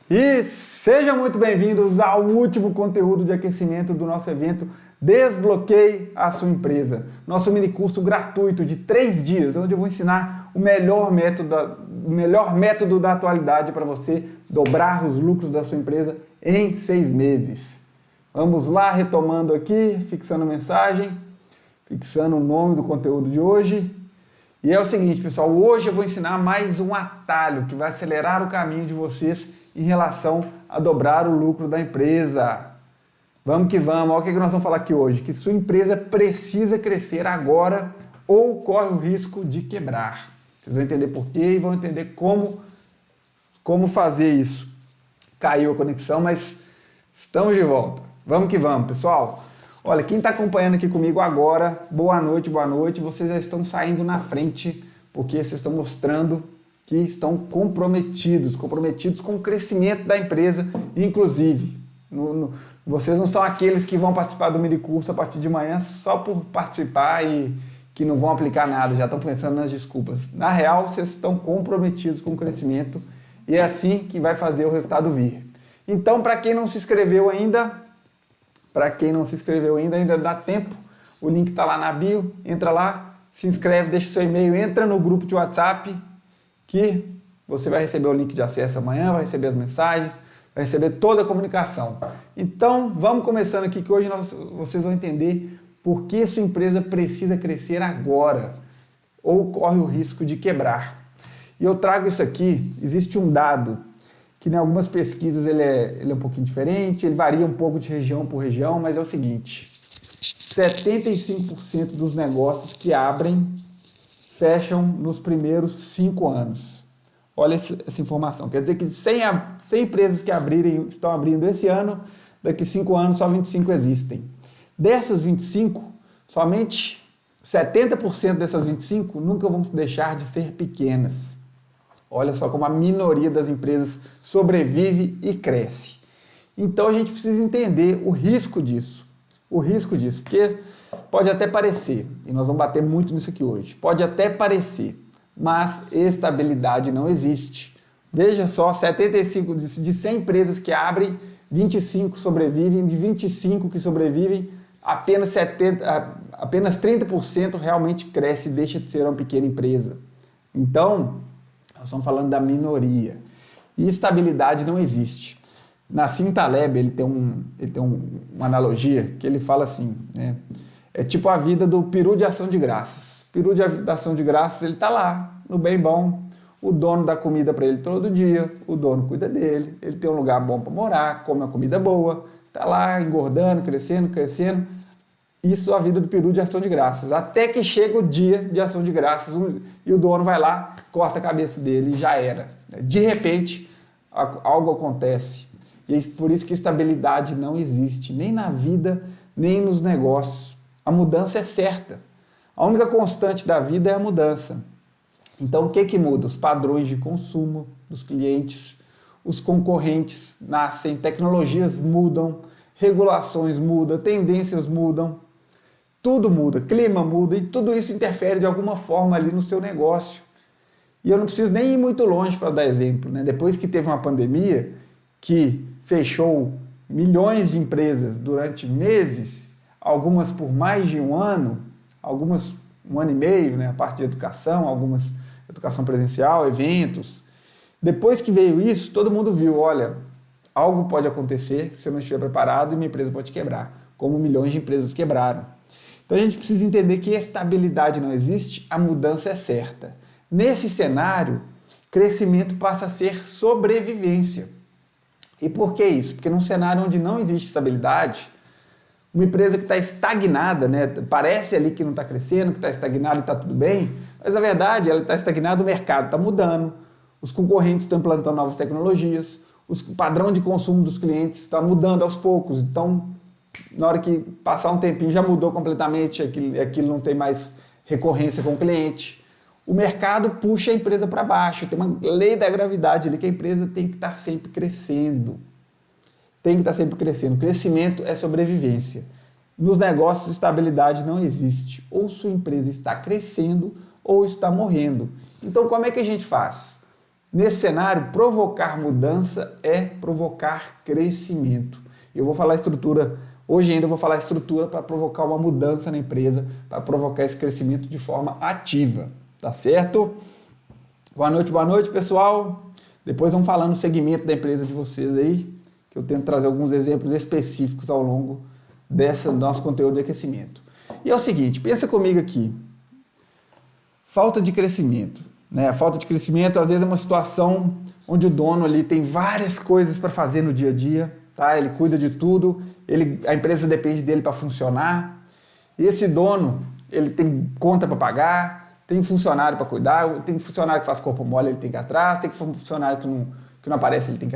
E sejam muito bem-vindos ao último conteúdo de aquecimento do nosso evento Desbloqueie a Sua Empresa. Nosso mini curso gratuito de 3 dias, onde eu vou ensinar o melhor método da atualidade para você dobrar os lucros da sua empresa em 6 meses. Vamos lá, retomando aqui, fixando a mensagem, fixando o nome do conteúdo de hoje. E é o seguinte, pessoal, hoje eu vou ensinar mais um atalho que vai acelerar o caminho de vocês em relação a dobrar o lucro da empresa. Vamos que vamos, olha o que nós vamos falar aqui hoje, que sua empresa precisa crescer agora ou corre o risco de quebrar. Vocês vão entender por quê e vão entender como fazer isso. Caiu a conexão, mas estamos de volta. Vamos que vamos, pessoal. Olha, quem está acompanhando aqui comigo agora, boa noite, vocês já estão saindo na frente, porque vocês estão mostrando que estão comprometidos com o crescimento da empresa, inclusive. Vocês não são aqueles que vão participar do mini curso a partir de manhã só por participar e que não vão aplicar nada, já estão pensando nas desculpas. Na real, vocês estão comprometidos com o crescimento e é assim que vai fazer o resultado vir. Então, para quem não se inscreveu ainda, ainda dá tempo. O link está lá na bio, entra lá, se inscreve, deixa o seu e-mail, entra no grupo de WhatsApp que você vai receber o link de acesso amanhã, vai receber as mensagens, vai receber toda a comunicação. Então, vamos começando aqui que hoje vocês vão entender por que sua empresa precisa crescer agora ou corre o risco de quebrar. E eu trago isso aqui, existe um dado que em algumas pesquisas ele é um pouquinho diferente, ele varia um pouco de região por região, mas é o seguinte, 75% dos negócios que abrem fecham nos primeiros 5 anos. Olha essa informação, quer dizer que 100 empresas que estão abrindo esse ano, daqui 5 anos só 25 existem. Dessas 25, somente 70% dessas 25 nunca vão deixar de ser pequenas. Olha só como a minoria das empresas sobrevive e cresce. Então a gente precisa entender o risco disso, porque pode até parecer, e nós vamos bater muito nisso aqui hoje, pode até parecer, mas estabilidade não existe. Veja só, 75 de 100 empresas que abrem, 25 sobrevivem, de 25 que sobrevivem, apenas 30% realmente cresce e deixa de ser uma pequena empresa. Então, nós estamos falando da minoria. E estabilidade não existe. Nassim Taleb, ele tem uma analogia que ele fala assim, né? É tipo a vida do peru de ação de graças. O peru de ação de graças, ele está lá, no bem bom, o dono dá comida para ele todo dia, o dono cuida dele, ele tem um lugar bom para morar, come uma comida boa, está lá engordando, crescendo. Isso é a vida do peru de ação de graças. Até que chega o dia de ação de graças e o dono vai lá, corta a cabeça dele e já era. De repente, algo acontece. E é por isso que estabilidade não existe, nem na vida, nem nos negócios. A mudança é certa. A única constante da vida é a mudança. Então, o que muda? Os padrões de consumo dos clientes, os concorrentes nascem, tecnologias mudam, regulações mudam, tendências mudam, tudo muda, clima muda e tudo isso interfere de alguma forma ali no seu negócio. E eu não preciso nem ir muito longe para dar exemplo, né? Depois que teve uma pandemia que fechou milhões de empresas durante meses, algumas por mais de um ano, algumas 1 ano e meio, né? A parte de educação, algumas educação presencial, eventos. Depois que veio isso, todo mundo viu, olha, algo pode acontecer se eu não estiver preparado e minha empresa pode quebrar, como milhões de empresas quebraram. Então a gente precisa entender que estabilidade não existe, a mudança é certa. Nesse cenário, crescimento passa a ser sobrevivência. E por que isso? Porque num cenário onde não existe estabilidade, uma empresa que está estagnada, né? Parece ali que não está crescendo, que está estagnada e está tudo bem, mas na verdade ela está estagnada, o mercado está mudando, os concorrentes estão implantando novas tecnologias, o padrão de consumo dos clientes está mudando aos poucos, então na hora que passar um tempinho já mudou completamente, aquilo não tem mais recorrência com o cliente. O mercado puxa a empresa para baixo, tem uma lei da gravidade ali que a empresa tem que estar sempre crescendo. Crescimento é sobrevivência. Nos negócios, estabilidade não existe. Ou sua empresa está crescendo ou está morrendo. Então, como é que a gente faz? Nesse cenário, provocar mudança é provocar crescimento. Eu vou falar estrutura, hoje ainda eu vou falar estrutura para provocar uma mudança na empresa, para provocar esse crescimento de forma ativa, tá certo? Boa noite, pessoal. Depois vamos falar no segmento da empresa de vocês aí, que eu tento trazer alguns exemplos específicos ao longo desse nosso conteúdo de aquecimento. E é o seguinte, pensa comigo aqui. Falta de crescimento, né? A falta de crescimento, às vezes, é uma situação onde o dono ali tem várias coisas para fazer no dia a dia, tá? Ele cuida de tudo, a empresa depende dele para funcionar. E esse dono, ele tem conta para pagar, tem funcionário para cuidar, tem funcionário que faz corpo mole, ele tem que ir atrás, tem funcionário que não aparece, ele tem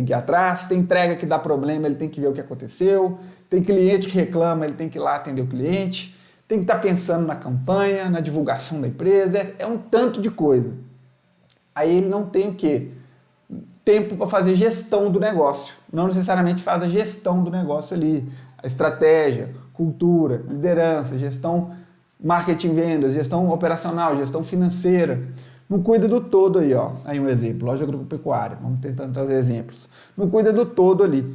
que ir atrás, tem entrega que dá problema, ele tem que ver o que aconteceu, tem cliente que reclama, ele tem que ir lá atender o cliente, tem que estar pensando na campanha, na divulgação da empresa, é um tanto de coisa. Aí ele não tem o quê? Tempo para fazer gestão do negócio. Não necessariamente faz a gestão do negócio ali. A estratégia, cultura, liderança, gestão, marketing, vendas, gestão operacional, gestão financeira. Não cuida do todo aí, ó. Aí um exemplo, loja agropecuária. Vamos tentando trazer exemplos. Não cuida do todo ali.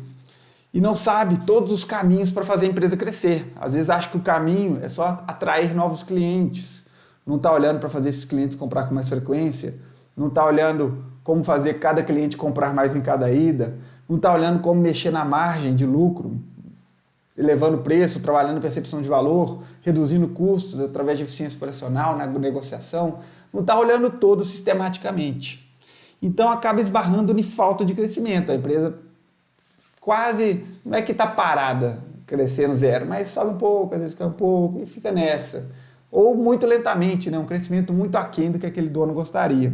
E não sabe todos os caminhos para fazer a empresa crescer. Às vezes acha que o caminho é só atrair novos clientes. Não está olhando para fazer esses clientes comprar com mais frequência. Não está olhando como fazer cada cliente comprar mais em cada ida. Não está olhando como mexer na margem de lucro, elevando o preço, trabalhando percepção de valor, reduzindo custos através de eficiência operacional na negociação. Não está olhando todo sistematicamente. Então acaba esbarrando em falta de crescimento. A empresa quase, não é que está parada, crescendo zero, mas sobe um pouco, às vezes cai um pouco e fica nessa. Ou muito lentamente, né? Um crescimento muito aquém do que aquele dono gostaria.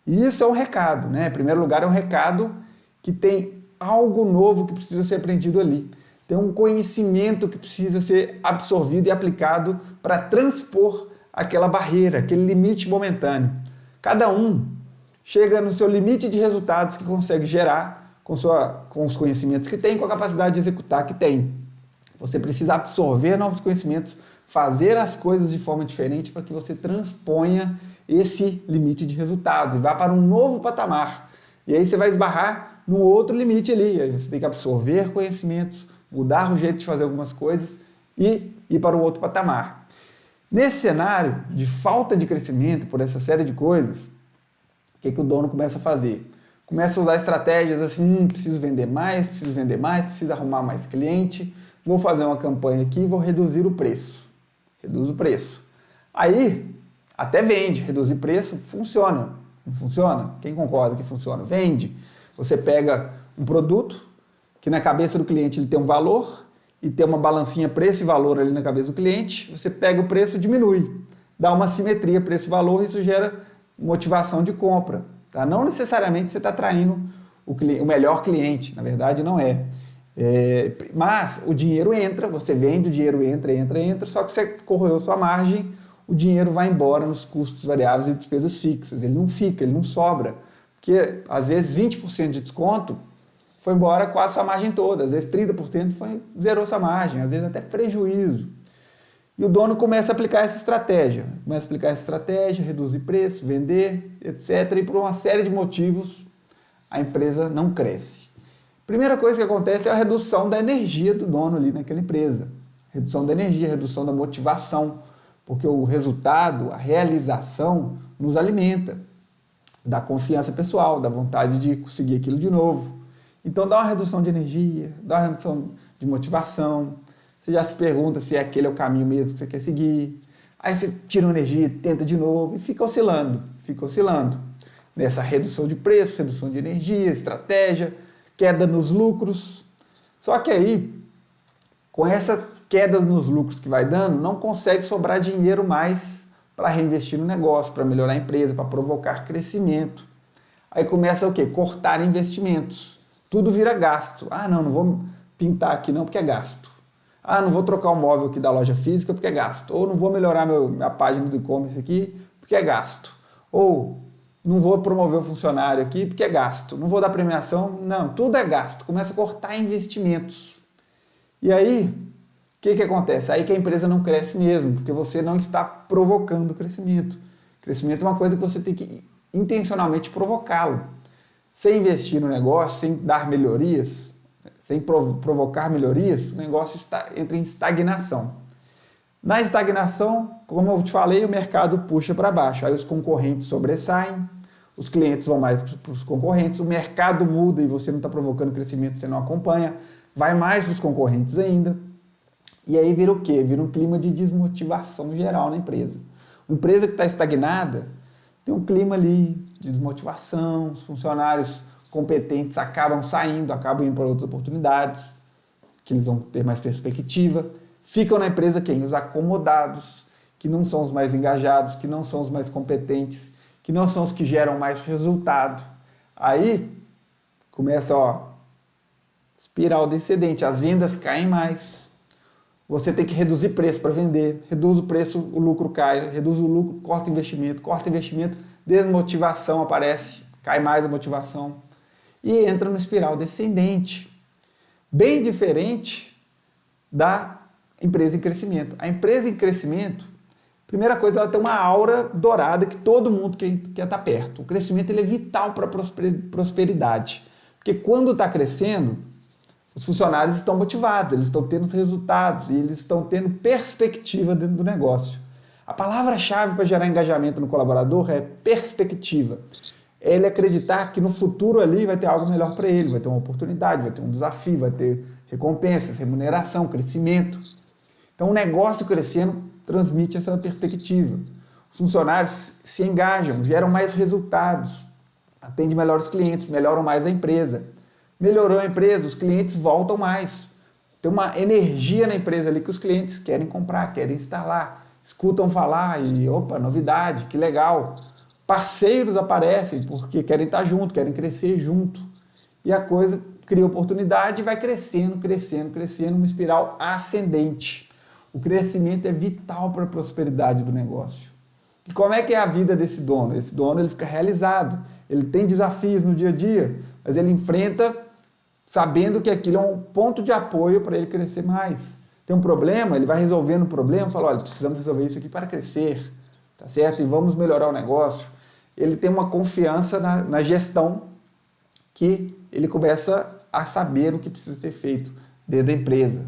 E isso é um recado, né? Em primeiro lugar, é um recado que tem algo novo que precisa ser aprendido ali. Tem um conhecimento que precisa ser absorvido e aplicado para transpor aquela barreira, aquele limite momentâneo. Cada um chega no seu limite de resultados que consegue gerar com os conhecimentos que tem, com a capacidade de executar que tem. Você precisa absorver novos conhecimentos, fazer as coisas de forma diferente para que você transponha esse limite de resultados e vá para um novo patamar. E aí você vai esbarrar num outro limite ali. Aí você tem que absorver conhecimentos, mudar o jeito de fazer algumas coisas e ir para um outro patamar. Nesse cenário de falta de crescimento por essa série de coisas, o que o dono começa a fazer? Começa a usar estratégias assim, preciso vender mais, preciso arrumar mais cliente, vou fazer uma campanha aqui e vou reduzir o preço. Reduz o preço. Aí, até vende, reduzir preço, funciona. Não funciona? Quem concorda que funciona? Vende. Você pega um produto que na cabeça do cliente ele tem um valor e tem uma balancinha preço e valor ali na cabeça do cliente, você pega o preço e diminui. Dá uma simetria preço e valor e isso gera motivação de compra. Tá? Não necessariamente você está atraindo o melhor cliente, na verdade não é. Mas o dinheiro entra, você vende, o dinheiro entra, só que você corroeu sua margem, o dinheiro vai embora nos custos variáveis e despesas fixas, ele não fica, ele não sobra, porque às vezes 20% de desconto foi embora quase sua margem toda, às vezes 30% zerou sua margem, às vezes até prejuízo. E o dono começa a aplicar essa estratégia, reduzir preço, vender, etc. E por uma série de motivos a empresa não cresce. Primeira coisa que acontece é a redução da energia do dono ali naquela empresa. Redução da energia, redução da motivação, porque o resultado, a realização nos alimenta, dá confiança pessoal, dá vontade de conseguir aquilo de novo. Então dá uma redução de energia, dá uma redução de motivação. Você já se pergunta se aquele é o caminho mesmo que você quer seguir. Aí você tira uma energia, tenta de novo e fica oscilando. Nessa redução de preço, redução de energia, estratégia, queda nos lucros. Só que aí, com essa queda nos lucros que vai dando, não consegue sobrar dinheiro mais para reinvestir no negócio, para melhorar a empresa, para provocar crescimento. Aí começa o quê? Cortar investimentos. Tudo vira gasto. Ah, não vou pintar aqui não porque é gasto. Ah, não vou trocar o móvel aqui da loja física porque é gasto. Ou não vou melhorar minha página do e-commerce aqui porque é gasto. Ou não vou promover o funcionário aqui porque é gasto. Não vou dar premiação. Não, tudo é gasto. Começa a cortar investimentos. E aí, o que acontece? Aí que a empresa não cresce mesmo, porque você não está provocando crescimento. Crescimento é uma coisa que você tem que intencionalmente provocá-lo. Sem investir no negócio, sem dar melhorias, sem provocar melhorias, o negócio entra em estagnação. Na estagnação, como eu te falei, o mercado puxa para baixo. Aí os concorrentes sobressaem, os clientes vão mais para os concorrentes, o mercado muda e você não está provocando crescimento, você não acompanha, vai mais para os concorrentes ainda. E aí vira o quê? Vira um clima de desmotivação geral na empresa. Uma empresa que está estagnada tem um clima ali de desmotivação, os funcionários competentes acabam saindo, acabam indo para outras oportunidades, que eles vão ter mais perspectiva. Ficam na empresa quem? Os acomodados, que não são os mais engajados, que não são os mais competentes, que não são os que geram mais resultado. Aí começa, espiral descendente, as vendas caem mais. Você tem que reduzir preço para vender, reduz o preço, o lucro cai, reduz o lucro, corta investimento, desmotivação aparece, cai mais a motivação e entra no espiral descendente. Bem diferente da empresa em crescimento. A empresa em crescimento, primeira coisa, ela tem uma aura dourada que todo mundo quer estar perto. O crescimento ele é vital para a prosperidade, porque quando está crescendo, os funcionários estão motivados, eles estão tendo resultados e eles estão tendo perspectiva dentro do negócio. A palavra-chave para gerar engajamento no colaborador é perspectiva. É ele acreditar que no futuro ali vai ter algo melhor para ele, vai ter uma oportunidade, vai ter um desafio, vai ter recompensas, remuneração, crescimento. Então o negócio crescendo transmite essa perspectiva. Os funcionários se engajam, geram mais resultados, atendem melhor os clientes, melhoram mais a empresa. Melhorou a empresa, os clientes voltam mais. Tem uma energia na empresa ali que os clientes querem comprar, querem instalar, escutam falar e, opa, novidade, que legal. Parceiros aparecem porque querem estar junto, querem crescer junto. E a coisa cria oportunidade e vai crescendo, uma espiral ascendente. O crescimento é vital para a prosperidade do negócio. E como é que é a vida desse dono? Esse dono ele fica realizado, ele tem desafios no dia a dia, mas ele enfrenta sabendo que aquilo é um ponto de apoio para ele crescer mais. Tem um problema, ele vai resolvendo o problema, fala, olha, precisamos resolver isso aqui para crescer, tá certo? E vamos melhorar o negócio. Ele tem uma confiança na gestão que ele começa a saber o que precisa ser feito dentro da empresa.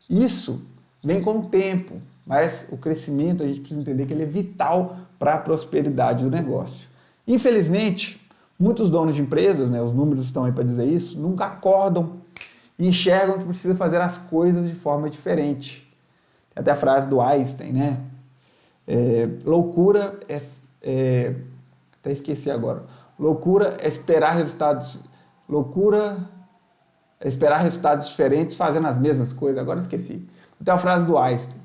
Isso vem com o tempo, mas o crescimento a gente precisa entender que ele é vital para a prosperidade do negócio. Infelizmente, muitos donos de empresas, os números estão aí para dizer isso, nunca acordam e enxergam que precisa fazer as coisas de forma diferente. Tem até a frase do Einstein, loucura até esqueci agora. Loucura é esperar resultados diferentes fazendo as mesmas coisas. Agora esqueci. Então a frase do Einstein,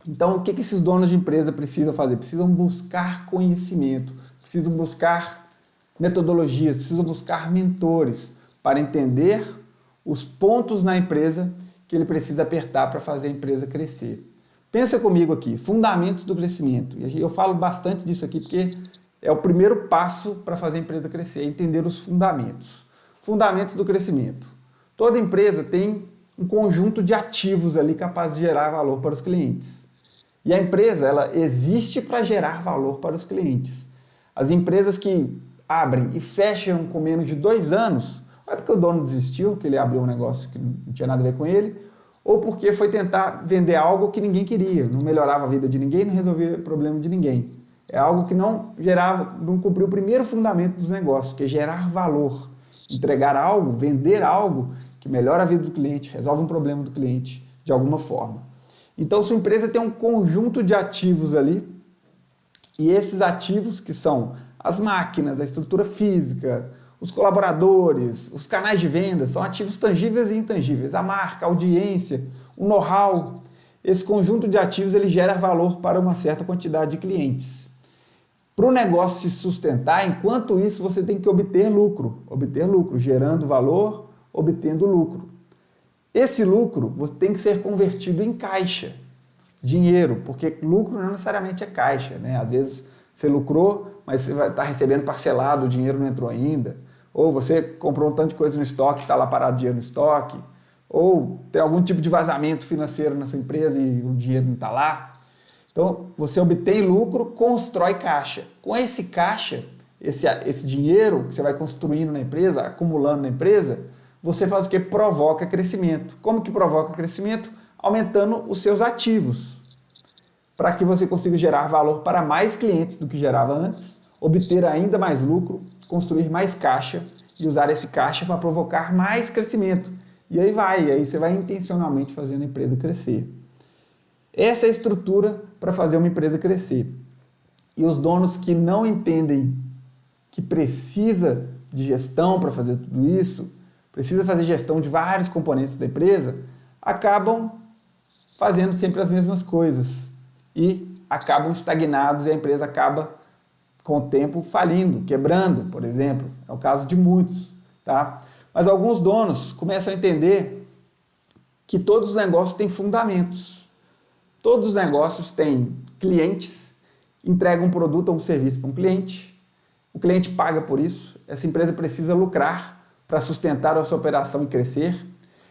Então o que esses donos de empresa precisam fazer? Precisam buscar conhecimento, precisam buscar metodologias, precisam buscar mentores para entender os pontos na empresa que ele precisa apertar para fazer a empresa crescer. Pensa comigo aqui, fundamentos do crescimento. E eu falo bastante disso aqui porque é o primeiro passo para fazer a empresa crescer, entender os fundamentos. Fundamentos do crescimento. Toda empresa tem um conjunto de ativos ali capaz de gerar valor para os clientes. E a empresa, ela existe para gerar valor para os clientes. As empresas que abrem e fecham com menos de 2 anos, ou é porque o dono desistiu, que ele abriu um negócio que não tinha nada a ver com ele, ou porque foi tentar vender algo que ninguém queria, não melhorava a vida de ninguém, não resolvia o problema de ninguém. É algo que não cumpriu o primeiro fundamento dos negócios, que é gerar valor. Entregar algo, vender algo que melhora a vida do cliente, resolve um problema do cliente de alguma forma. Então, sua empresa tem um conjunto de ativos ali, e esses ativos, que são as máquinas, a estrutura física, os colaboradores, os canais de venda, são ativos tangíveis e intangíveis. A marca, a audiência, o know-how. Esse conjunto de ativos ele gera valor para uma certa quantidade de clientes. Para o negócio se sustentar, enquanto isso você tem que obter lucro, gerando valor, obtendo lucro. Esse lucro tem que ser convertido em caixa, dinheiro, porque lucro não necessariamente é caixa, Às vezes você lucrou, mas você vai estar recebendo parcelado, o dinheiro não entrou ainda. Ou você comprou um tanto de coisa no estoque, está lá parado o dinheiro no estoque. Ou tem algum tipo de vazamento financeiro na sua empresa e o dinheiro não está lá. Então, você obtém lucro, constrói caixa. Com esse caixa, esse dinheiro que você vai construindo na empresa, acumulando na empresa, você faz o que? Provoca crescimento. Como que provoca crescimento? Aumentando os seus ativos, para que você consiga gerar valor para mais clientes do que gerava antes, obter ainda mais lucro, construir mais caixa e usar esse caixa para provocar mais crescimento. E aí você vai intencionalmente fazendo a empresa crescer. Essa é a estrutura para fazer uma empresa crescer. E os donos que não entendem que precisa de gestão para fazer tudo isso, precisa fazer gestão de vários componentes da empresa, acabam fazendo sempre as mesmas coisas e acabam estagnados e a empresa acaba, com o tempo, falindo, quebrando, por exemplo. É o caso de muitos, tá? Mas alguns donos começam a entender que todos os negócios têm fundamentos. Todos os negócios têm clientes, entregam um produto ou um serviço para um cliente, o cliente paga por isso, essa empresa precisa lucrar para sustentar a sua operação e crescer,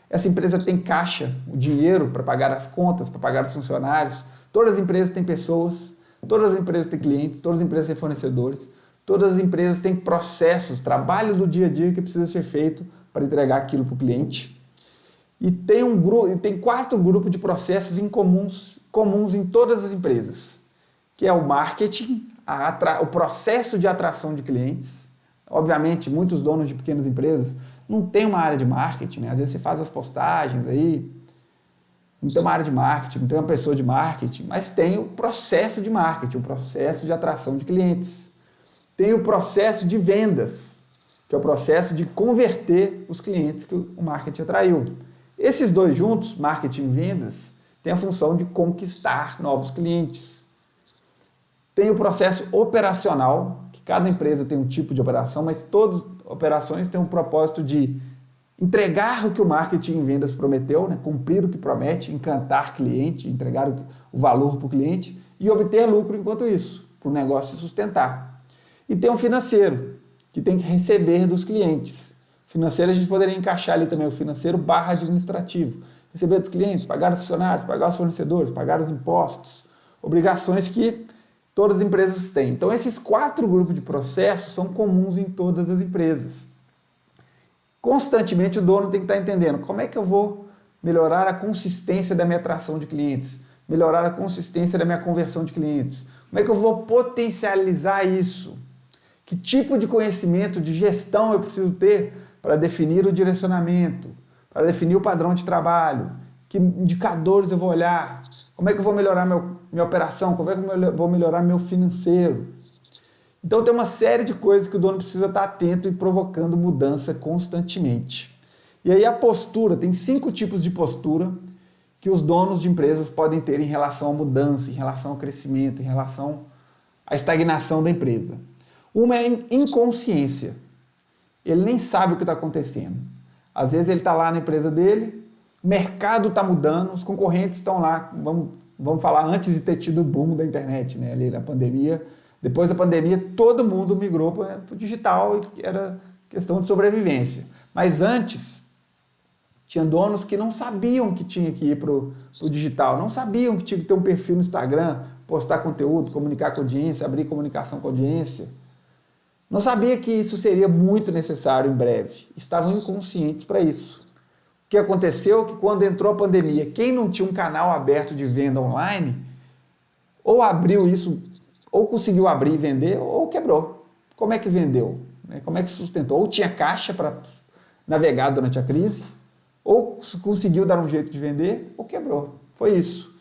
essa empresa tem caixa, o dinheiro para pagar as contas, para pagar os funcionários, todas as empresas têm pessoas, todas as empresas têm clientes, todas as empresas têm fornecedores, todas as empresas têm processos, trabalho do dia a dia que precisa ser feito para entregar aquilo para o cliente. E tem 4 grupos de processos comuns em todas as empresas, que é o marketing, o processo de atração de clientes. Obviamente, muitos donos de pequenas empresas não têm uma área de marketing, né? Às vezes você faz as postagens aí, não tem uma área de marketing, não tem uma pessoa de marketing, mas tem o processo de marketing, o processo de atração de clientes. Tem o processo de vendas, que é o processo de converter os clientes que o marketing atraiu. Esses dois juntos, marketing e vendas, têm a função de conquistar novos clientes. Tem o processo operacional, que cada empresa tem um tipo de operação, mas todas as operações têm um propósito de entregar o que o marketing e vendas prometeu, né? Cumprir o que promete, encantar cliente, entregar o valor para o cliente e obter lucro enquanto isso, para o negócio se sustentar. E tem um financeiro, que tem que receber dos clientes. Financeiro a gente poderia encaixar ali também o financeiro / administrativo. Receber dos clientes, pagar os funcionários, pagar os fornecedores, pagar os impostos, obrigações que todas as empresas têm. Então esses 4 grupos de processos são comuns em todas as empresas. Constantemente o dono tem que estar entendendo como é que eu vou melhorar a consistência da minha atração de clientes, melhorar a consistência da minha conversão de clientes, como é que eu vou potencializar isso, que tipo de conhecimento, de gestão eu preciso ter para definir o direcionamento, para definir o padrão de trabalho, que indicadores eu vou olhar, como é que eu vou melhorar minha operação, como é que eu vou melhorar meu financeiro. Então tem uma série de coisas que o dono precisa estar atento e provocando mudança constantemente. E aí a postura, tem 5 tipos de postura que os donos de empresas podem ter em relação à mudança, em relação ao crescimento, em relação à estagnação da empresa. Uma é inconsciência. Ele nem sabe o que está acontecendo. Às vezes ele está lá na empresa dele, o mercado está mudando, os concorrentes estão lá, vamos falar antes de ter tido o boom da internet, né? Ali na pandemia. Depois da pandemia, todo mundo migrou para o digital, e era questão de sobrevivência. Mas antes, tinha donos que não sabiam que tinha que ir para o digital, não sabiam que tinha que ter um perfil no Instagram, postar conteúdo, comunicar com a audiência, abrir comunicação com a audiência. Não sabia que isso seria muito necessário em breve. Estavam inconscientes para isso. O que aconteceu é que quando entrou a pandemia, quem não tinha um canal aberto de venda online, ou abriu isso, ou conseguiu abrir e vender, ou quebrou. Como é que vendeu? Como é que sustentou? Ou tinha caixa para navegar durante a crise, ou conseguiu dar um jeito de vender, ou quebrou. Foi isso.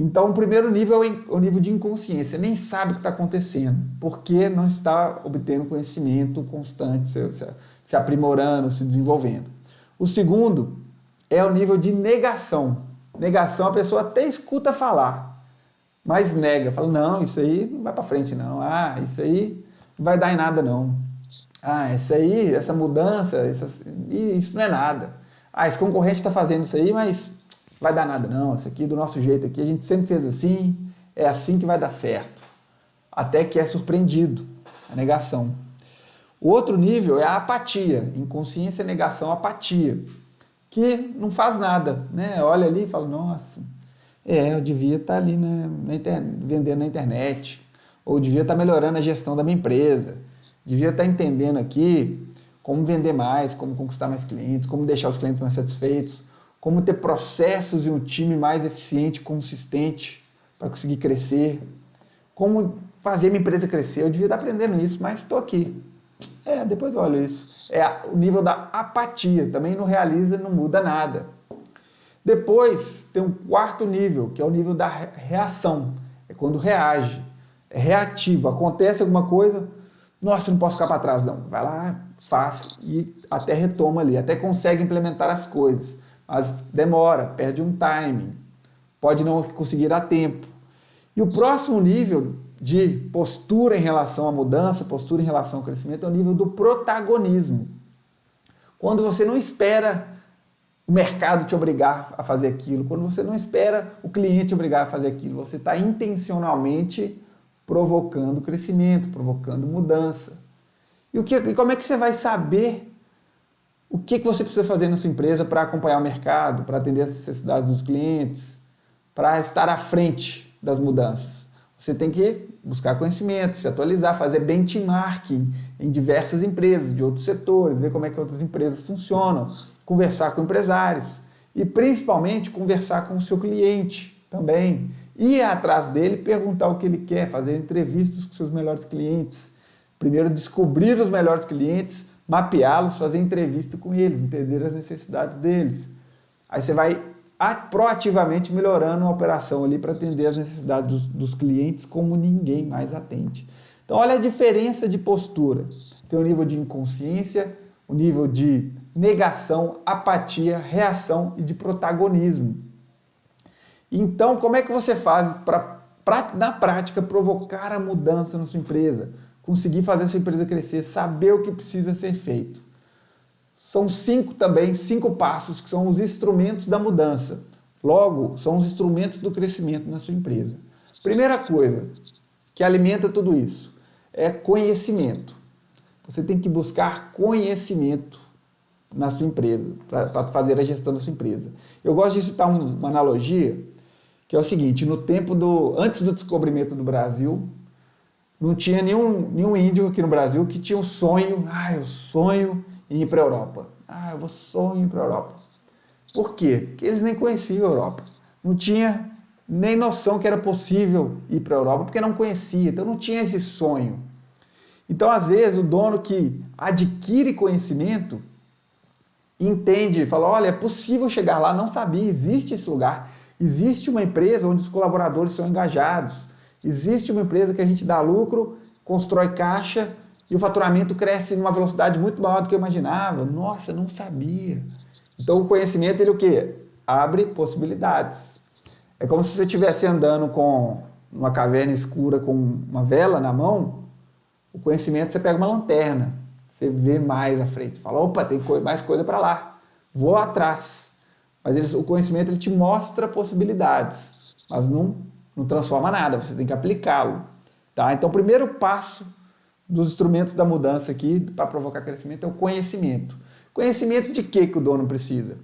Então, o primeiro nível é o nível de inconsciência. Nem sabe o que está acontecendo, porque não está obtendo conhecimento constante, se aprimorando, se desenvolvendo. O segundo é o nível de negação. Negação, a pessoa até escuta falar, mas nega. Fala, não, isso aí não vai para frente, não. Ah, isso aí não vai dar em nada, não. Ah, isso aí, essa mudança, isso não é nada. Ah, esse concorrente está fazendo isso aí, mas vai dar nada não, isso aqui do nosso jeito aqui, a gente sempre fez assim, é assim que vai dar certo. Até que é surpreendido, a negação. O outro nível é a apatia, inconsciência, negação, apatia, que não faz nada, né? Olha ali e fala, nossa, Eu devia estar ali vendendo na internet, ou devia estar melhorando a gestão da minha empresa, devia estar entendendo aqui como vender mais, como conquistar mais clientes, como deixar os clientes mais satisfeitos, como ter processos e um time mais eficiente, consistente para conseguir crescer, como fazer minha empresa crescer. Eu devia estar aprendendo isso, mas estou aqui. Depois eu olho isso. É o nível da apatia, também não realiza, não muda nada. Depois tem um quarto nível, que é o nível da reação. É quando reage, é reativo, acontece alguma coisa, nossa, não posso ficar para trás, não. Vai lá, faz e até retoma ali, até consegue implementar as coisas. Mas demora, perde um timing, pode não conseguir a tempo. E o próximo nível de postura em relação à mudança, postura em relação ao crescimento, é o nível do protagonismo. Quando você não espera o mercado te obrigar a fazer aquilo, quando você não espera o cliente te obrigar a fazer aquilo, você está intencionalmente provocando crescimento, provocando mudança. E como é que você vai saber o que você precisa fazer na sua empresa para acompanhar o mercado, para atender as necessidades dos clientes, para estar à frente das mudanças? Você tem que buscar conhecimento, se atualizar, fazer benchmarking em diversas empresas, de outros setores, ver como é que outras empresas funcionam, conversar com empresários e principalmente conversar com o seu cliente também. Ir atrás dele, perguntar o que ele quer, fazer entrevistas com seus melhores clientes. Primeiro descobrir os melhores clientes, mapeá-los, fazer entrevista com eles, entender as necessidades deles. Aí você vai proativamente melhorando a operação ali para atender as necessidades dos clientes como ninguém mais atende. Então olha a diferença de postura. Tem o nível de inconsciência, o nível de negação, apatia, reação e de protagonismo. Então como é que você faz para, na prática, provocar a mudança na sua empresa? Conseguir fazer a sua empresa crescer, saber o que precisa ser feito. São 5 passos que são os instrumentos da mudança. Logo, são os instrumentos do crescimento na sua empresa. Primeira coisa que alimenta tudo isso é conhecimento. Você tem que buscar conhecimento na sua empresa, para fazer a gestão da sua empresa. Eu gosto de citar uma analogia, que é o seguinte: no tempo antes do descobrimento do Brasil, não tinha nenhum índio aqui no Brasil que tinha um sonho, eu sonho em ir para a Europa. Eu sonho em ir para a Europa. Por quê? Porque eles nem conheciam a Europa. Não tinha nem noção que era possível ir para a Europa, porque não conhecia, então não tinha esse sonho. Então, às vezes, o dono que adquire conhecimento entende, fala, olha, é possível chegar lá, não sabia, existe esse lugar, existe uma empresa onde os colaboradores são engajados, existe uma empresa que a gente dá lucro, constrói caixa e o faturamento cresce numa velocidade muito maior do que eu imaginava. Nossa, não sabia. Então o conhecimento, ele o quê? Abre possibilidades. É como se você estivesse andando com uma caverna escura com uma vela na mão, o conhecimento você pega uma lanterna, você vê mais à frente, fala, opa, tem mais coisa para lá, vou atrás. Mas o conhecimento ele te mostra possibilidades, mas não transforma nada, você tem que aplicá-lo. Tá? Então o primeiro passo dos instrumentos da mudança aqui para provocar crescimento é o conhecimento. Conhecimento de que o dono precisa?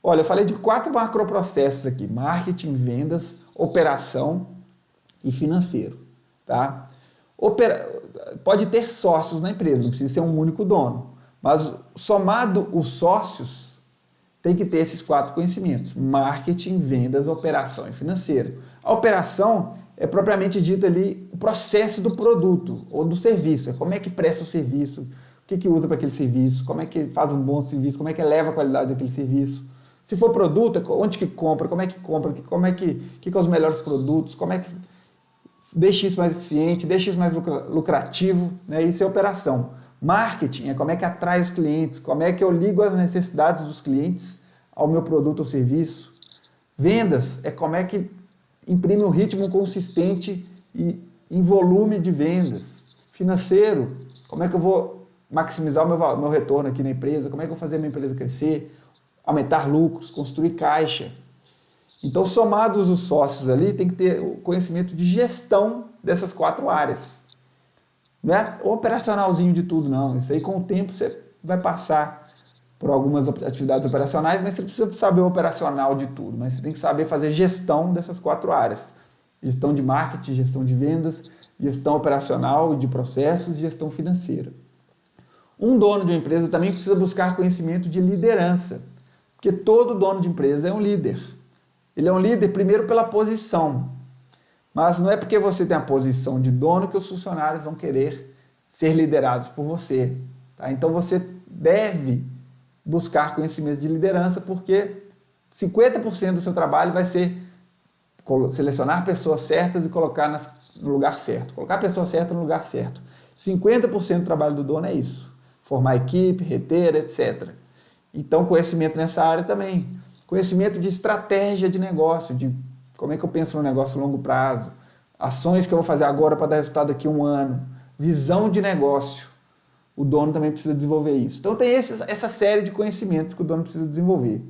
Olha, eu falei de 4 macroprocessos aqui: marketing, vendas, operação e financeiro. Tá? Pode ter sócios na empresa, não precisa ser um único dono, mas somado os sócios, tem que ter esses 4 conhecimentos: marketing, vendas, operação e financeiro. A operação é propriamente dita ali o processo do produto ou do serviço, é como é que presta o serviço, o que usa para aquele serviço, como é que faz um bom serviço, como é que eleva a qualidade daquele serviço. Se for produto, onde que compra, como é que são os melhores produtos, como é que deixa isso mais eficiente, deixa isso mais lucrativo, né? Isso é operação. Marketing é como é que atrai os clientes, como é que eu ligo as necessidades dos clientes ao meu produto ou serviço. Vendas é como é que imprime um ritmo consistente e em volume de vendas. Financeiro, como é que eu vou maximizar o meu retorno aqui na empresa, como é que eu vou fazer a minha empresa crescer, aumentar lucros, construir caixa. Então, somados os sócios ali, tem que ter o conhecimento de gestão dessas 4 áreas. Não é operacionalzinho de tudo, não. Isso aí, com o tempo, você vai passar por algumas atividades operacionais, mas você precisa saber o operacional de tudo, mas você tem que saber fazer gestão dessas 4 áreas. Gestão de marketing, gestão de vendas, gestão operacional de processos e gestão financeira. Um dono de uma empresa também precisa buscar conhecimento de liderança, porque todo dono de empresa é um líder. Ele é um líder primeiro pela posição, mas não é porque você tem a posição de dono que os funcionários vão querer ser liderados por você. Tá? Então você deve buscar conhecimento de liderança, porque 50% do seu trabalho vai ser selecionar pessoas certas e colocar no lugar certo. Colocar a pessoa certa no lugar certo. 50% do trabalho do dono é isso. Formar equipe, reter, etc. Então, conhecimento nessa área também. Conhecimento de estratégia de negócio, de como é que eu penso no negócio a longo prazo, ações que eu vou fazer agora para dar resultado daqui a um ano, visão de negócio. O dono também precisa desenvolver isso. Então, tem essa série de conhecimentos que o dono precisa desenvolver.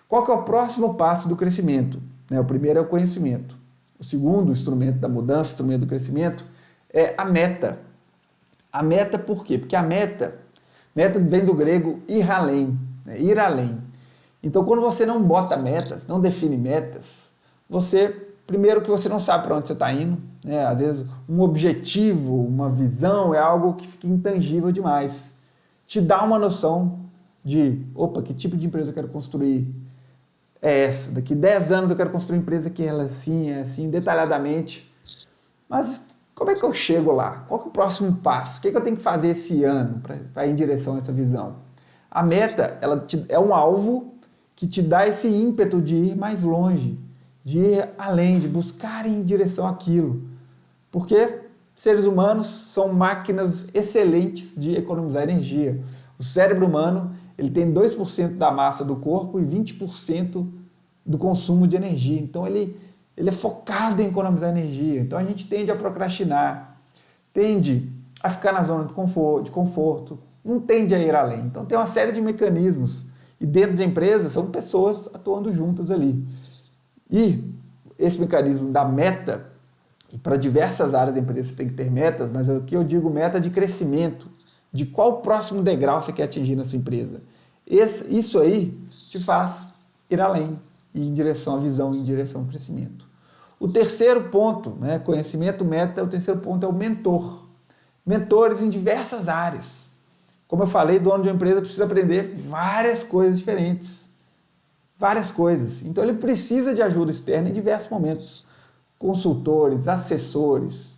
Qual que é o próximo passo do crescimento? O primeiro é o conhecimento. O segundo instrumento da mudança, o instrumento do crescimento, é a meta. A meta por quê? Porque a meta vem do grego ir além, ir além. Então, quando você não bota metas, não define metas, primeiro que você não sabe para onde você está indo, né? Às vezes um objetivo, uma visão é algo que fica intangível demais. Te dá uma noção de, que tipo de empresa eu quero construir? É essa, daqui 10 anos eu quero construir uma empresa que ela é assim, detalhadamente. Mas como é que eu chego lá? Qual que é o próximo passo? O que eu tenho que fazer esse ano para ir em direção a essa visão? A meta é um alvo que te dá esse ímpeto de ir mais longe, de ir além, de buscar ir em direção àquilo. Porque seres humanos são máquinas excelentes de economizar energia. O cérebro humano ele tem 2% da massa do corpo e 20% do consumo de energia. Então, ele é focado em economizar energia. Então, a gente tende a procrastinar, tende a ficar na zona de conforto, não tende a ir além. Então, tem uma série de mecanismos. E dentro de empresas, são pessoas atuando juntas ali. E esse mecanismo da meta, e para diversas áreas da empresa você tem que ter metas, mas aqui eu digo meta de crescimento, de qual próximo degrau você quer atingir na sua empresa. Isso aí te faz ir além, ir em direção à visão, em direção ao crescimento. O terceiro ponto, conhecimento, meta, o terceiro ponto é o mentor. Mentores em diversas áreas. Como eu falei, dono de uma empresa precisa aprender várias coisas diferentes. Várias coisas. Então ele precisa de ajuda externa em diversos momentos. Consultores, assessores,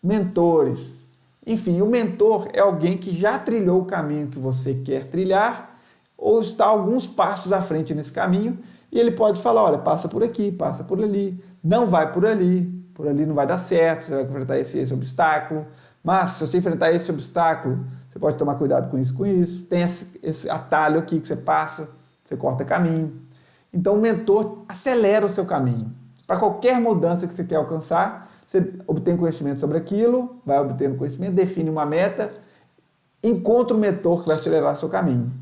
mentores. Enfim, o mentor é alguém que já trilhou o caminho que você quer trilhar ou está alguns passos à frente nesse caminho e ele pode falar, olha, passa por aqui, passa por ali, não vai por ali não vai dar certo, você vai enfrentar esse obstáculo, mas se você enfrentar esse obstáculo, você pode tomar cuidado com isso, tem esse atalho aqui que você passa, você corta caminho. Então o mentor acelera o seu caminho. Para qualquer mudança que você quer alcançar, você obtém conhecimento sobre aquilo, vai obtendo conhecimento, define uma meta, encontra um mentor que vai acelerar o seu caminho.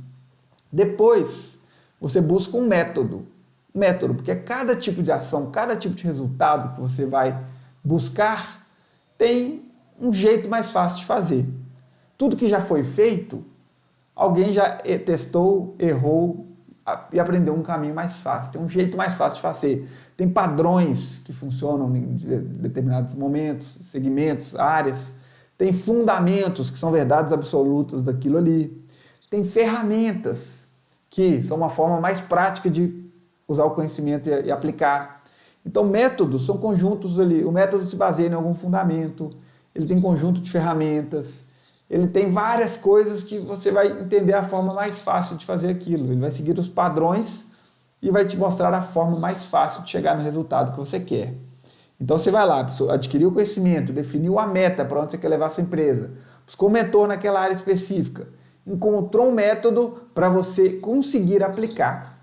Depois, você busca um método. Método, porque cada tipo de ação, cada tipo de resultado que você vai buscar, tem um jeito mais fácil de fazer. Tudo que já foi feito, alguém já testou, errou e aprendeu um caminho mais fácil. Tem um jeito mais fácil de fazer. Tem padrões que funcionam em determinados momentos, segmentos, áreas. Tem fundamentos que são verdades absolutas daquilo ali. Tem ferramentas que são uma forma mais prática de usar o conhecimento e aplicar. Então, métodos são conjuntos ali. O método se baseia em algum fundamento, ele tem conjunto de ferramentas, ele tem várias coisas que você vai entender a forma mais fácil de fazer aquilo. Ele vai seguir os padrões e vai te mostrar a forma mais fácil de chegar no resultado que você quer. Então, você vai lá, adquiriu o conhecimento, definiu a meta para onde você quer levar a sua empresa, buscou um mentor naquela área específica, encontrou um método para você conseguir aplicar.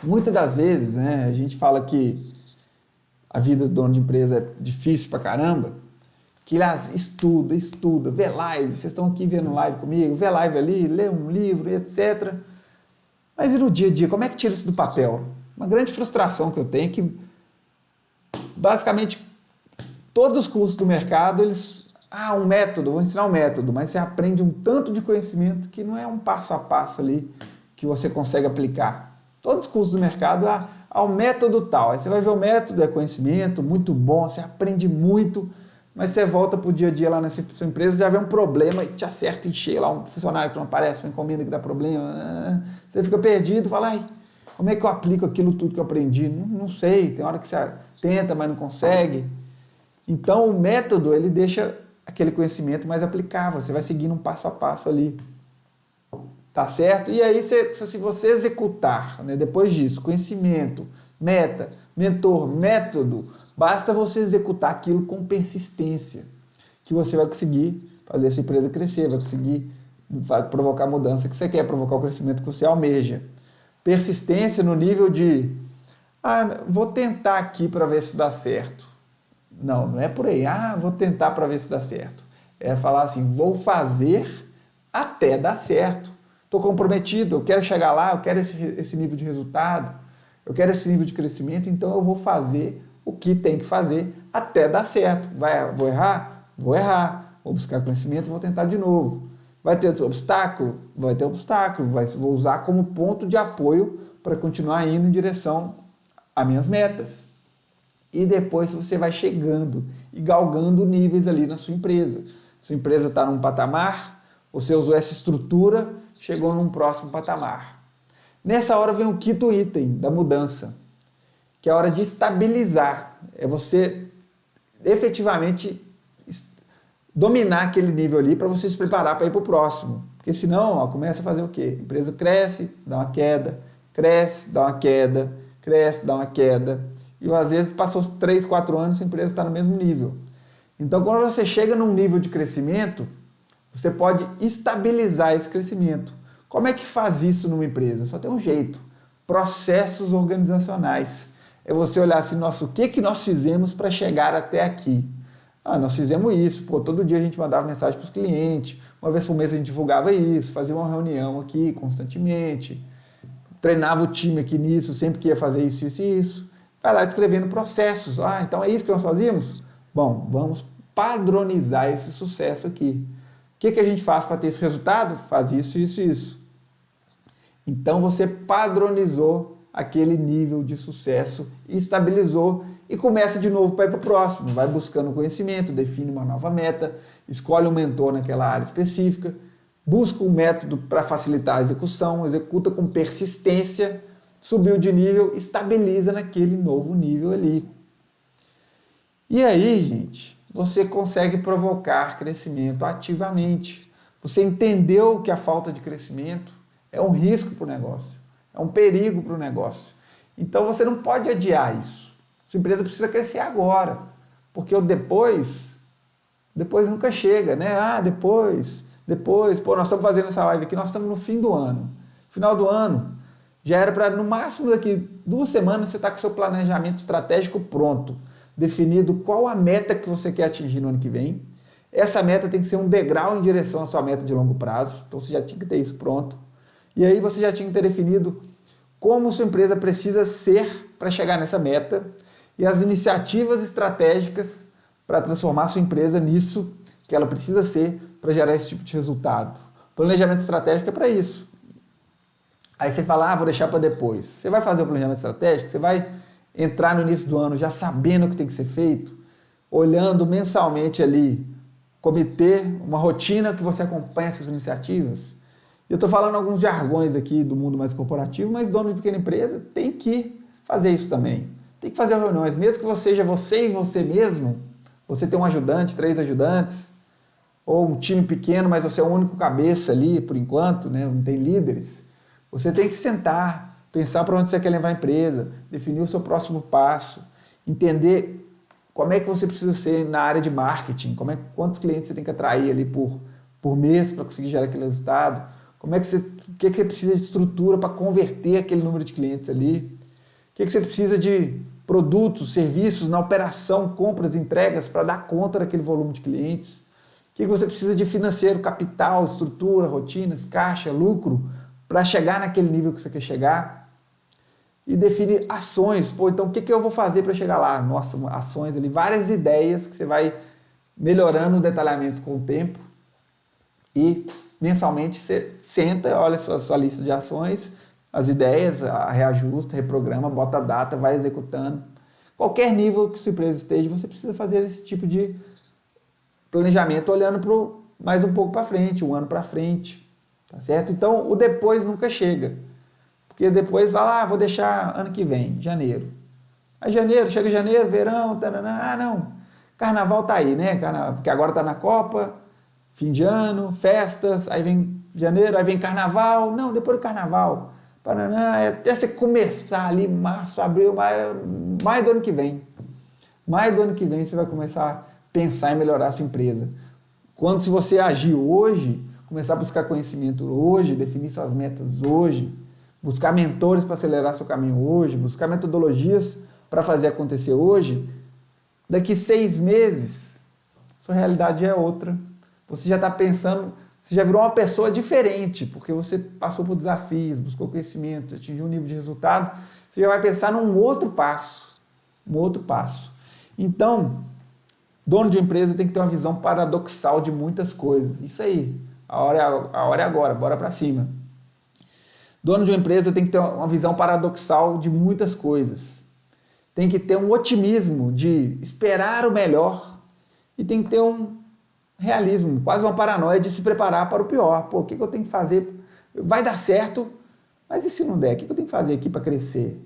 Muitas das vezes, a gente fala que a vida do dono de empresa é difícil pra caramba, que ele estuda, vê live, vocês estão aqui vendo live comigo, vê live ali, lê um livro, etc. Mas e no dia a dia, como é que tira isso do papel? Uma grande frustração que eu tenho é que, basicamente, todos os cursos do mercado, um método, vou ensinar um método, mas você aprende um tanto de conhecimento que não é um passo a passo ali, que você consegue aplicar. Todos os cursos do mercado há um método tal. Aí você vai ver o método, é conhecimento, muito bom, você aprende muito, mas você volta para o dia a dia lá na sua empresa, já vê um problema e te acerta em cheio lá, um funcionário que não aparece, uma encomenda que dá problema, você fica perdido, fala, ai, como é que eu aplico aquilo tudo que eu aprendi? Não sei, tem hora que você tenta, mas não consegue. Então o método, ele deixa aquele conhecimento mais aplicável, você vai seguindo um passo a passo ali. Tá certo? E aí, se você executar, né, depois disso, conhecimento, meta, mentor, método, basta você executar aquilo com persistência, que você vai conseguir fazer a sua empresa crescer, vai provocar a mudança que você quer, provocar o crescimento que você almeja. Persistência no nível de, vou tentar aqui para ver se dá certo. Não é por aí, vou tentar para ver se dá certo. É falar assim, vou fazer até dar certo. Estou comprometido, eu quero chegar lá, eu quero esse nível de resultado, eu quero esse nível de crescimento, então eu vou fazer o que tem que fazer até dar certo. Vou errar? Vou errar. Vou buscar conhecimento e vou tentar de novo. Vai ter obstáculo? Vai ter obstáculo. Vou usar como ponto de apoio para continuar indo em direção às minhas metas. E depois você vai chegando e galgando níveis ali na sua empresa. Sua empresa está num patamar, você usou essa estrutura, chegou num próximo patamar. Nessa hora vem o quinto item da mudança, que é a hora de estabilizar. É você efetivamente dominar aquele nível ali para você se preparar para ir para o próximo. Porque senão, começa a fazer o quê? A empresa cresce, dá uma queda, cresce, dá uma queda, cresce, dá uma queda. E às vezes passou 3, 4 anos e a empresa está no mesmo nível. Então, quando você chega num nível de crescimento, você pode estabilizar esse crescimento. Como é que faz isso numa empresa? Só tem um jeito. Processos organizacionais. É você olhar assim, nossa, o que nós fizemos para chegar até aqui? Nós fizemos isso. Todo dia a gente mandava mensagem para os clientes. Uma vez por mês a gente divulgava isso. Fazia uma reunião aqui constantemente. Treinava o time aqui nisso, sempre que ia fazer isso, isso e isso. Vai lá escrevendo processos. Então é isso que nós fazíamos? Bom, vamos padronizar esse sucesso aqui. O que a gente faz para ter esse resultado? Faz isso, isso e isso. Então você padronizou aquele nível de sucesso, estabilizou e começa de novo para ir para o próximo. Vai buscando conhecimento, define uma nova meta, escolhe um mentor naquela área específica, busca um método para facilitar a execução, executa com persistência, subiu de nível, estabiliza naquele novo nível ali. E aí, gente, você consegue provocar crescimento ativamente. Você entendeu que a falta de crescimento é um risco para o negócio, é um perigo para o negócio. Então você não pode adiar isso. Sua empresa precisa crescer agora, porque o depois nunca chega, né? Depois, nós estamos fazendo essa live aqui, nós estamos no fim do ano. Final do ano, já era para, no máximo, daqui 2 semanas, você estar com o seu planejamento estratégico pronto, definido qual a meta que você quer atingir no ano que vem. Essa meta tem que ser um degrau em direção à sua meta de longo prazo, então você já tinha que ter isso pronto. E aí você já tinha que ter definido como sua empresa precisa ser para chegar nessa meta e as iniciativas estratégicas para transformar sua empresa nisso que ela precisa ser para gerar esse tipo de resultado. Planejamento estratégico é para isso. Aí você fala, vou deixar para depois. Você vai fazer o planejamento estratégico, você vai entrar no início do ano já sabendo o que tem que ser feito, olhando mensalmente ali, comitê, uma rotina que você acompanha essas iniciativas. Eu estou falando alguns jargões aqui do mundo mais corporativo, mas dono de pequena empresa tem que fazer isso também. Tem que fazer reuniões, mesmo que seja você e você mesmo, você tem um ajudante, 3 ajudantes, ou um time pequeno, mas você é o único cabeça ali, por enquanto, né? Não tem líderes. Você tem que sentar, pensar para onde você quer levar a empresa, definir o seu próximo passo, entender como é que você precisa ser na área de marketing, quantos clientes você tem que atrair ali por mês para conseguir gerar aquele resultado, o que você precisa de estrutura para converter aquele número de clientes ali, o que você precisa de produtos, serviços na operação, compras, entregas para dar conta daquele volume de clientes, o que você precisa de financeiro, capital, estrutura, rotinas, caixa, lucro, para chegar naquele nível que você quer chegar e definir ações. Então o que eu vou fazer para chegar lá? Nossa, ações ali, várias ideias que você vai melhorando o detalhamento com o tempo e mensalmente você senta, olha a sua lista de ações, as ideias, reajusta, reprograma, bota a data, vai executando. Qualquer nível que sua empresa esteja, você precisa fazer esse tipo de planejamento olhando mais um pouco para frente, um ano para frente, tá certo? Então, o depois nunca chega, porque depois vai lá, vou deixar ano que vem, janeiro. Aí chega janeiro, verão, taraná, não, carnaval tá aí, né? Porque agora tá na Copa, fim de ano, festas, aí vem janeiro, aí vem carnaval, não, depois do carnaval, paraná, até você começar ali, março, abril, maio do ano que vem. Maio do ano que vem você vai começar a pensar em melhorar a sua empresa. Quando se você agir hoje, começar a buscar conhecimento hoje, definir suas metas hoje, buscar mentores para acelerar seu caminho hoje, buscar metodologias para fazer acontecer hoje, daqui 6 meses, sua realidade é outra. Você já está pensando, você já virou uma pessoa diferente, porque você passou por desafios, buscou conhecimento, atingiu um nível de resultado, você já vai pensar num outro passo. Um outro passo. Então, dono de empresa tem que ter uma visão paradoxal de muitas coisas. Isso aí, a hora é agora, bora para cima. Dono de uma empresa tem que ter uma visão paradoxal de muitas coisas. Tem que ter um otimismo de esperar o melhor e tem que ter um realismo, quase uma paranoia de se preparar para o pior. Pô, o que eu tenho que fazer? Vai dar certo, mas e se não der? O que eu tenho que fazer aqui para crescer?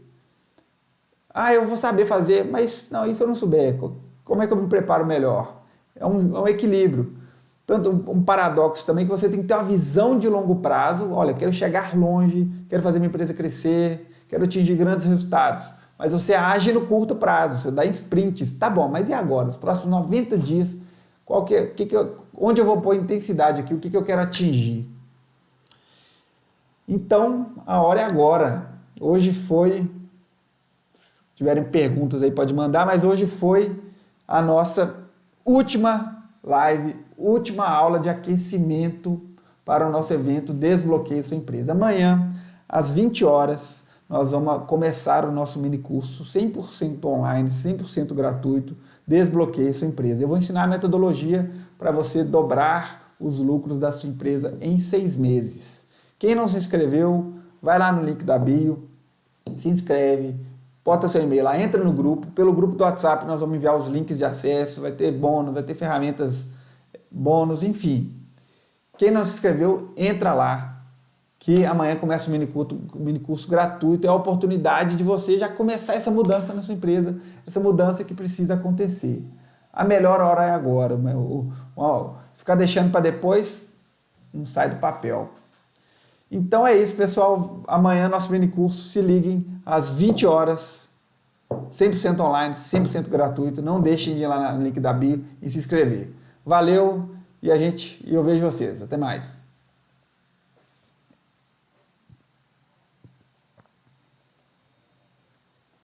Eu vou saber fazer, mas não, isso eu não souber. Como é que eu me preparo melhor? É um equilíbrio. Tanto um paradoxo também que você tem que ter uma visão de longo prazo. Olha, quero chegar longe, quero fazer minha empresa crescer, quero atingir grandes resultados. Mas você age no curto prazo, você dá em sprints. Tá bom, mas e agora? Os próximos 90 dias, onde eu vou pôr intensidade aqui? O que eu quero atingir? Então, a hora é agora. Hoje foi... Se tiverem perguntas aí, pode mandar, mas hoje foi a nossa última live, última aula de aquecimento para o nosso evento Desbloqueie Sua Empresa. Amanhã, às 20 horas, nós vamos começar o nosso mini curso 100% online, 100% gratuito, Desbloqueie Sua Empresa. Eu vou ensinar a metodologia para você dobrar os lucros da sua empresa em 6 meses. Quem não se inscreveu, vai lá no link da bio, se inscreve, bota seu e-mail lá, entra no grupo. Pelo grupo do WhatsApp nós vamos enviar os links de acesso, vai ter bônus, vai ter ferramentas bônus, enfim. Quem não se inscreveu, entra lá, que amanhã começa o mini curso gratuito. É a oportunidade de você já começar essa mudança na sua empresa, essa mudança que precisa acontecer. A melhor hora é agora. Ficar deixando para depois, não sai do papel. Então é isso, pessoal. Amanhã nosso mini curso, se liguem às 20 horas, 100% online, 100% gratuito. Não deixem de ir lá no link da bio e se inscrever. Valeu e eu vejo vocês. Até mais.